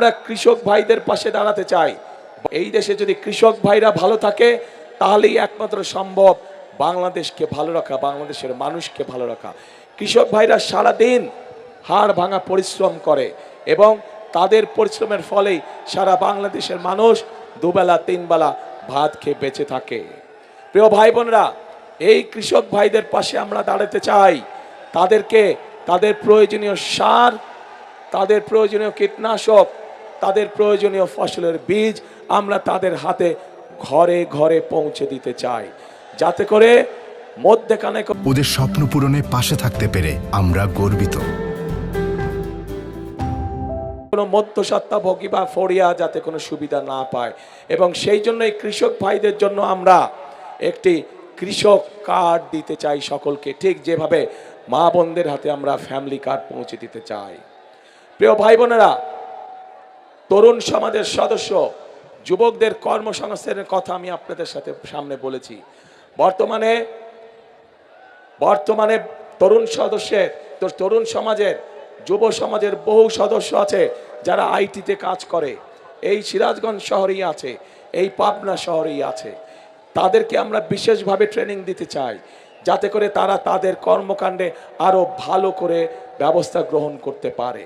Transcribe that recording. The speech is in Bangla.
আমরা কৃষক ভাইদের পাশে দাঁড়াতে চাই। এই দেশে যদি কৃষক ভাইরা ভালো থাকে তাহলেই একমাত্র সম্ভব বাংলাদেশকে ভালো রাখা, বাংলাদেশের মানুষকে ভালো রাখা। কৃষক ভাইরা সারাদিন হাড় ভাঙা পরিশ্রম করে এবং তাদের পরিশ্রমের ফলেই সারা বাংলাদেশের মানুষ দুবেলা তিনবেলা ভাত খেয়ে বেঁচে থাকে। প্রিয় ভাই বোনেরা, এই কৃষক ভাইদের পাশে আমরা দাঁড়াতে চাই। তাদেরকে তাদের প্রয়োজনীয় সার, তাদের প্রয়োজনীয় কীটনাশক, তাদের প্রয়োজনীয় ফসলের বীজ আমরা তাদের হাতে ঘরে ঘরে পৌঁছে দিতে চাই, যাতে করে মধ্যখানে ওদের স্বপ্ন পূরণে পাশে থাকতে পেরে আমরা গর্বিত। কোনো মধ্যস্বত্বভোগী বা ফড়িয়া যাতে কোনো সুবিধা না পায়, এবং সেই জন্য এই কৃষক ভাইদের জন্য আমরা একটি কৃষক কার্ড দিতে চাই সকলকে, ঠিক যেভাবে মা বোনদের হাতে আমরা ফ্যামিলি কার্ড পৌঁছে দিতে চাই। প্রিয় ভাই বোনেরা, তরুণ সমাজের সদস্য, যুবকদের কর্মসংস্থানের কথা আমি আপনাদের সাথে সামনে বলেছি। বর্তমানে তরুণ সমাজের, যুব সমাজের বহু সদস্য আছে যারা আইটিতে কাজ করে, এই সিরাজগঞ্জ শহরেই আছে, এই পাবনা শহরেই আছে। তাদেরকে আমরা বিশেষভাবে ট্রেনিং দিতে চাই, যাতে করে তারা তাদের কর্মকাণ্ডে আরো ভালো করে ব্যবস্থা গ্রহণ করতে পারে।